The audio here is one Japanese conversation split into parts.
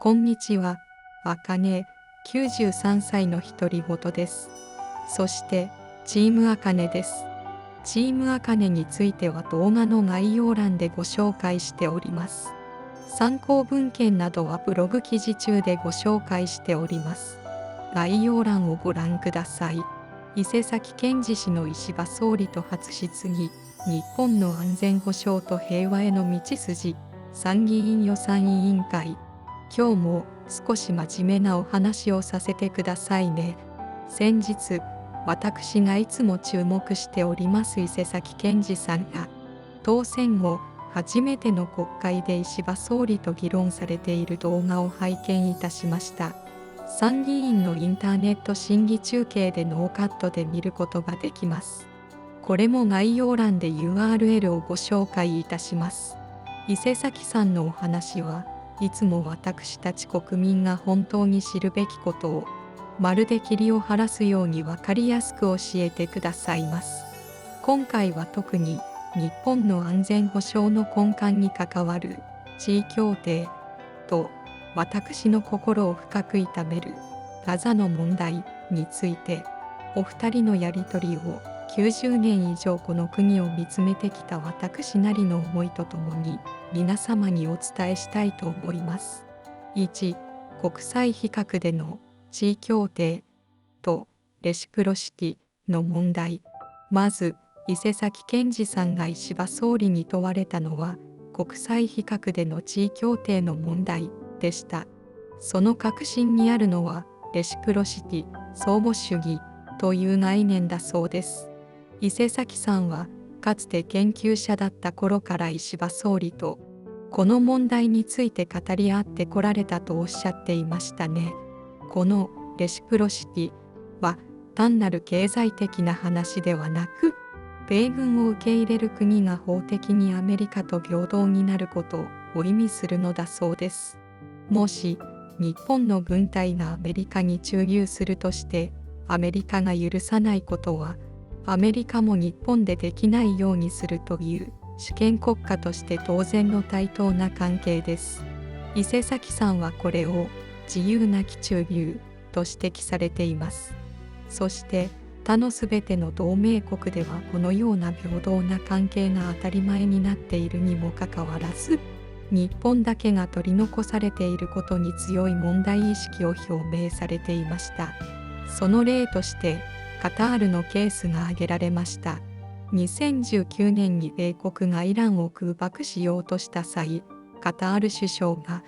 こんにちは。あかね、93歳の独り言です。そして、チームあかねです。チームあかねについては動画の概要欄でご紹介しております。参考文献などはブログ記事中でご紹介しております。概要欄をご覧ください。伊勢崎賢治氏の石破総理と初質疑、日本の安全保障と平和への道筋、参議院予算委員会。今日も少し真面目なお話をさせてくださいね。先日、私がいつも注目しております伊勢崎賢治さんが、当選後、初めての国会で石破総理と議論されている動画を拝見いたしました。参議院のインターネット審議中継でノーカットで見ることができます。これも概要欄で URL をご紹介いたします。伊勢崎さんのお話はいつも私たち国民が本当に知るべきことをまるで霧を晴らすように分かりやすく教えてくださいます。今回は特に日本の安全保障の根幹に関わる地位協定と私の心を深く痛めるガザの問題についてお二人のやりとりを90年以上この国を見つめてきた私なりの思いとともに皆様にお伝えしたいと思います。1、国際比較での地位協定とレシプロシティの問題。まず、伊勢崎賢治さんが石破総理に問われたのは国際比較での地位協定の問題でした。その核心にあるのはレシプロシティ、相互主義という概念だそうです。伊勢崎さんはかつて研究者だった頃から石破総理とこの問題について語り合ってこられたとおっしゃっていましたね。このレシプロシティは単なる経済的な話ではなく、米軍を受け入れる国が法的にアメリカと平等になることを意味するのだそうです。もし日本の軍隊がアメリカに駐留するとしてアメリカが許さないことはアメリカも日本でできないようにするという主権国家として当然の対等な関係です。伊勢崎さんはこれを自由なき駐留と指摘されています。そして他のすべての同盟国ではこのような平等な関係が当たり前になっているにもかかわらず、日本だけが取り残されていることに強い問題意識を表明されていました。その例としてカタールのケースが挙げられました。2019年に米国がイランを空爆しようとした際、カタール首相が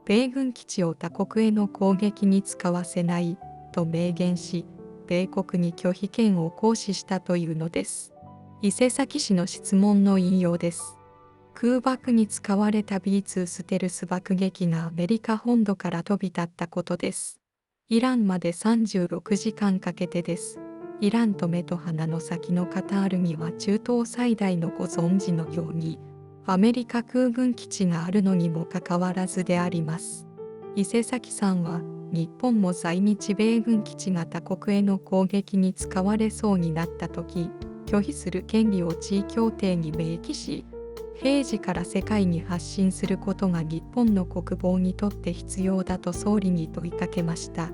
米軍基地を他国への攻撃に使わせないと明言し、米国に拒否権を行使したというのです。伊勢崎氏の質問の引用です。空爆に使われた B2 ステルス爆撃がアメリカ本土から飛び立ったことです。イランまで36時間かけてです。イランと目と鼻の先のカタールには中東最大のご存知のようにアメリカ空軍基地があるのにもかかわらずであります。伊勢崎さんは日本も在日米軍基地が他国への攻撃に使われそうになった時、拒否する権利を地位協定に明記し、平時から世界に発信することが日本の国防にとって必要だと総理に問いかけました。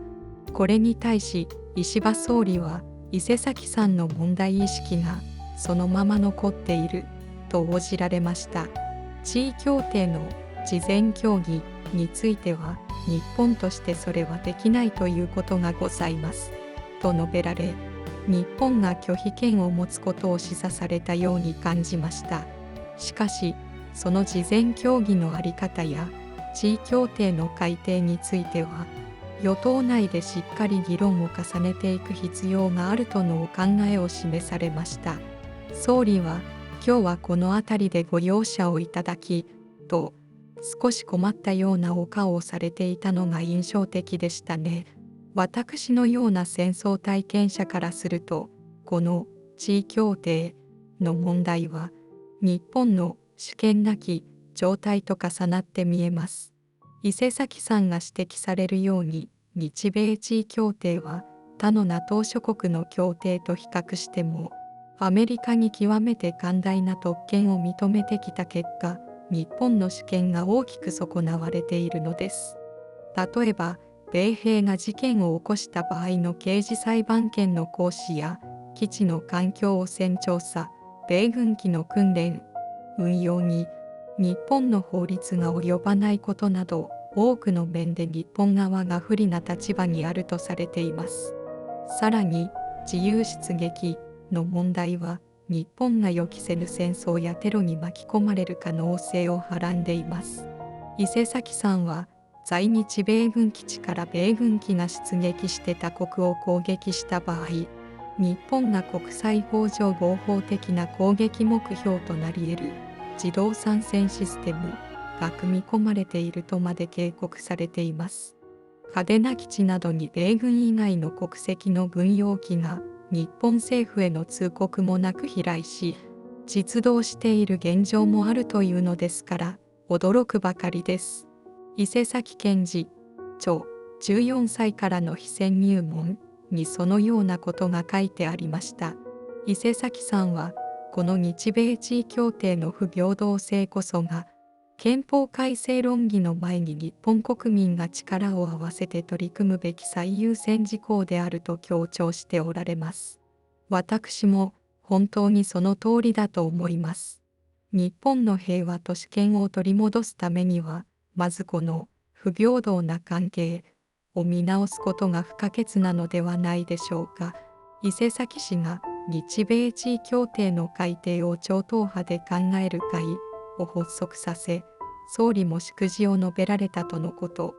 これに対し石破総理は伊勢崎さんの問題意識がそのまま残っていると応じられました。地位協定の事前協議については日本としてそれはできないということがございますと述べられ、日本が拒否権を持つことを示唆されたように感じました。しかしその事前協議の在り方や地位協定の改定については与党内でしっかり議論を重ねていく必要があるとのお考えを示されました。総理は今日はこの辺りでご容赦をいただきと少し困ったようなお顔をされていたのが印象的でしたね。私のような戦争体験者からするとこの地位協定の問題は日本の主権なき状態と重なって見えます。伊勢崎さんが指摘されるように日米地位協定は他の NATO 諸国の協定と比較してもアメリカに極めて寛大な特権を認めてきた結果、日本の主権が大きく損なわれているのです。例えば、米兵が事件を起こした場合の刑事裁判権の行使や、基地の環境汚染調査、米軍機の訓練、運用に日本の法律が及ばないことなど、多くの面で日本側が不利な立場にあるとされています。さらに、自由出撃の問題は、日本が予期せぬ戦争やテロに巻き込まれる可能性をはらんでいます。伊勢崎さんは、在日米軍基地から米軍機が出撃して他国を攻撃した場合、日本が国際法上合法的な攻撃目標となり得る自動参戦システムが組み込まれているとまで警告されています。嘉手納基地などに米軍以外の国籍の軍用機が日本政府への通告もなく飛来し、実動している現状もあるというのですから、驚くばかりです。伊勢崎賢治著14歳からの非戦入門にそのようなことが書いてありました。伊勢崎さんは、この日米地位協定の不平等性こそが、憲法改正論議の前に日本国民が力を合わせて取り組むべき最優先事項であると強調しておられます。私も本当にその通りだと思います。日本の平和と主権を取り戻すためには、まずこの不平等な関係を見直すことが不可欠なのではないでしょうか。伊勢崎氏が日米地位協定の改定を超党派で考える会を発足させ、総理も祝辞を述べられたとのこと。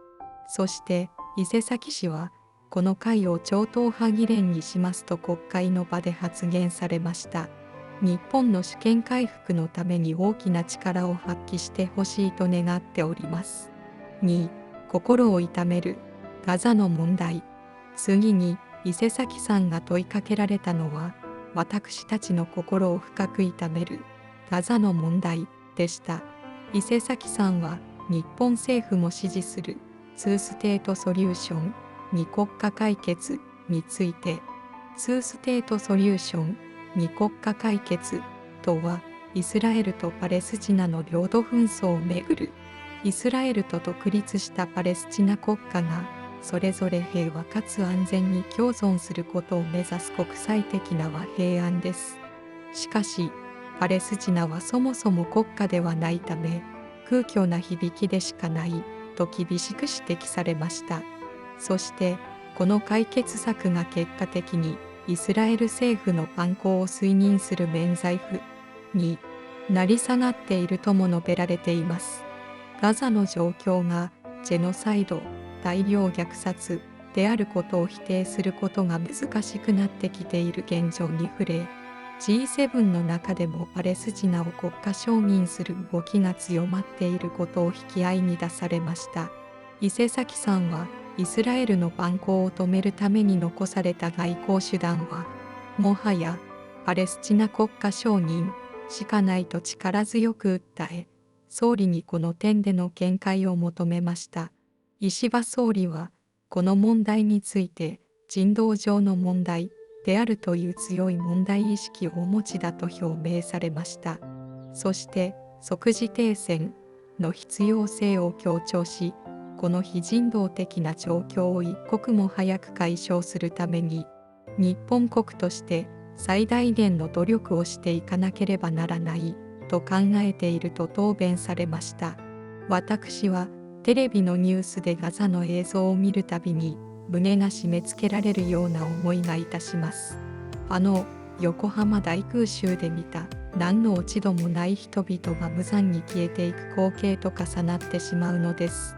そして伊勢崎氏は、この会を超党派議連にしますと国会の場で発言されました。日本の主権回復のために大きな力を発揮してほしいと願っております。2、心を痛めるガザの問題。次に伊勢崎さんが問いかけられたのは、私たちの心を深く痛めるガザの問題でした。伊勢崎さんは、日本政府も支持するツーステートソリューション、二国家解決について、ツーステートソリューション、二国家解決とは、イスラエルとパレスチナの領土紛争をめぐる、イスラエルと独立したパレスチナ国家が、それぞれ平和かつ安全に共存することを目指す国際的な和平案です。しかし、パレスチナはそもそも国家ではないため、空虚な響きでしかないと厳しく指摘されました。そして、この解決策が結果的にイスラエル政府の蛮行を推認する免罪符に成り下がっているとも述べられています。ガザの状況がジェノサイド、大量虐殺であることを否定することが難しくなってきている現状に触れ、G7 の中でもパレスチナを国家承認する動きが強まっていることを引き合いに出されました。伊勢崎さんは、イスラエルの蛮行を止めるために残された外交手段は、もはやパレスチナ国家承認しかないと力強く訴え、総理にこの点での見解を求めました。石破総理は、この問題について人道上の問題であるという強い問題意識をお持ちだと表明されました。そして、即時停戦の必要性を強調し、この非人道的な状況を一刻も早く解消するために、日本国として最大限の努力をしていかなければならないと考えていると答弁されました。私はテレビのニュースでガザの映像を見るたびに胸が締め付けられるような思いがいたします。横浜大空襲で見た何の落ち度もない人々が無残に消えていく光景と重なってしまうのです。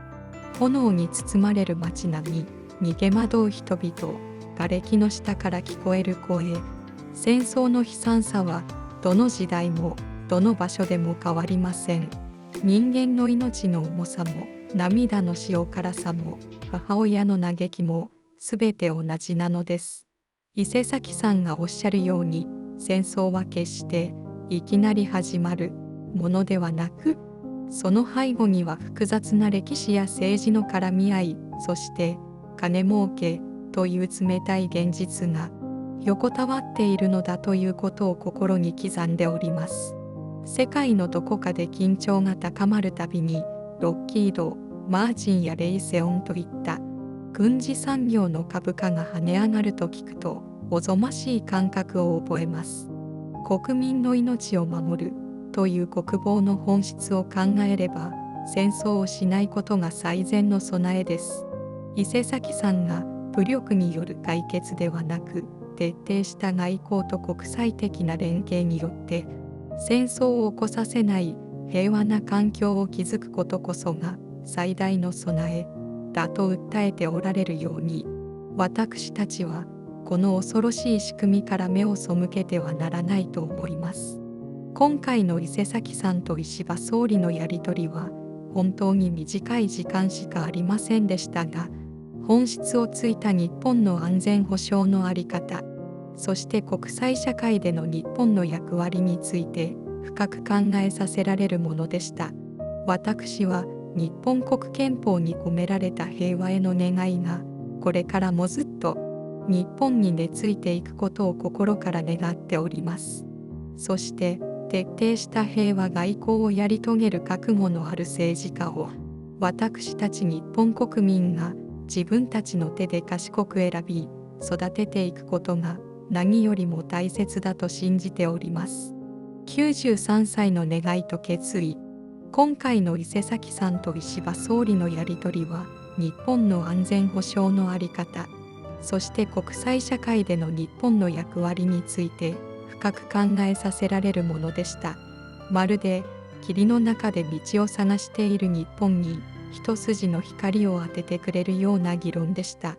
炎に包まれる街並み、逃げ惑う人々、瓦礫の下から聞こえる声。戦争の悲惨さはどの時代もどの場所でも変わりません。人間の命の重さも涙の塩辛さも母親の嘆きもすべて同じなのです。伊勢崎さんがおっしゃるように、戦争は決していきなり始まるものではなく、その背後には複雑な歴史や政治の絡み合い、そして金儲けという冷たい現実が横たわっているのだということを心に刻んでおります。世界のどこかで緊張が高まるたびに、ロッキード・マージンやレイセオンといった軍事産業の株価が跳ね上がると聞くとおぞましい感覚を覚えます。国民の命を守るという国防の本質を考えれば、戦争をしないことが最善の備えです。伊勢崎さんが武力による解決ではなく、徹底した外交と国際的な連携によって戦争を起こさせない平和な環境を築くことこそが最大の備えだと訴えておられるように、私たちはこの恐ろしい仕組みから目を背けてはならないと思います。今回の伊勢崎さんと石破総理のやり取りは本当に短い時間しかありませんでしたが、本質をついた日本の安全保障の在り方、そして国際社会での日本の役割について深く考えさせられるものでした。私は日本国憲法に込められた平和への願いがこれからもずっと日本に根付いていくことを心から願っております。そして徹底した平和外交をやり遂げる覚悟のある政治家を私たち日本国民が自分たちの手で賢く選び育てていくことが何よりも大切だと信じております。93歳の願いと決意。今回の伊勢崎さんと石破総理のやり取りは日本の安全保障の在り方、そして国際社会での日本の役割について深く考えさせられるものでした。まるで霧の中で道を探している日本に一筋の光を当ててくれるような議論でした。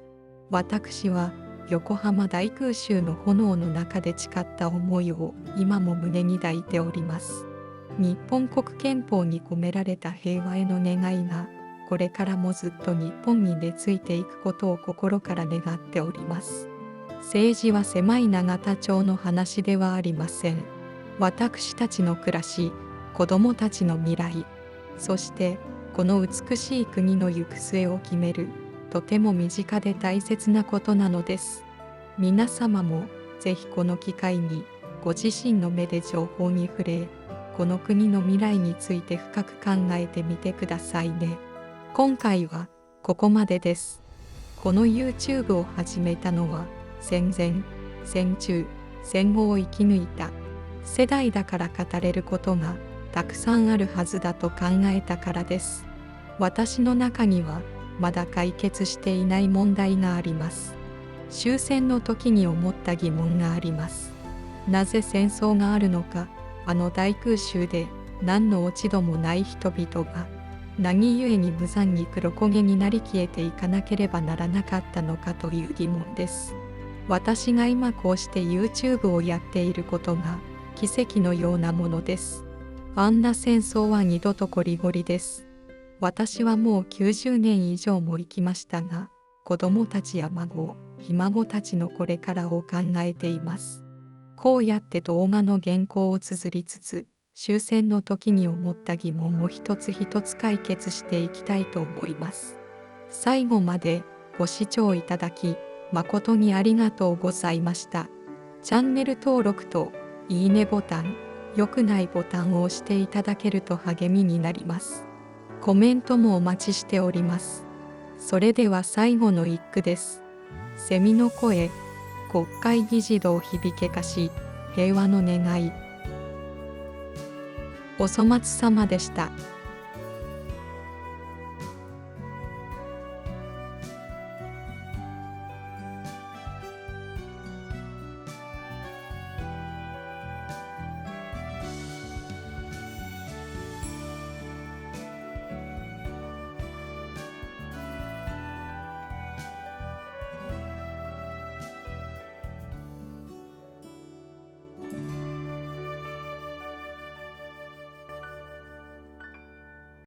私は横浜大空襲の炎の中で誓った思いを今も胸に抱いております。日本国憲法に込められた平和への願いがこれからもずっと日本に根付いていくことを心から願っております。政治は狭い永田町の話ではありません。私たちの暮らし、子どもたちの未来、そしてこの美しい国の行く末を決めるとても身近で大切なことなのです。皆様もぜひこの機会にご自身の目で情報に触れ、この国の未来について深く考えてみてくださいね。今回はここまでです。この YouTube を始めたのは戦前、戦中、戦後を生き抜いた世代だから語れることがたくさんあるはずだと考えたからです。私の中にはまだ解決していない問題があります。終戦の時に思った疑問があります。なぜ戦争があるのか、あの大空襲で何の落ち度もない人々が何故に無残に黒焦げになり消えていかなければならなかったのかという疑問です。私が今こうして YouTube をやっていることが奇跡のようなものです。あんな戦争は二度とこりごりです。私はもう90年以上も生きましたが、子供たちや孫、ひ孫たちのこれからを考えています。こうやって動画の原稿を綴りつつ、終戦の時に思った疑問を一つ一つ解決していきたいと思います。最後までご視聴いただき、誠にありがとうございました。チャンネル登録といいねボタン、良くないボタンを押していただけると励みになります。コメントもお待ちしております。それでは最後の一句です。蝉の声、国会議事堂響けかし、平和の願い。お粗末様でした。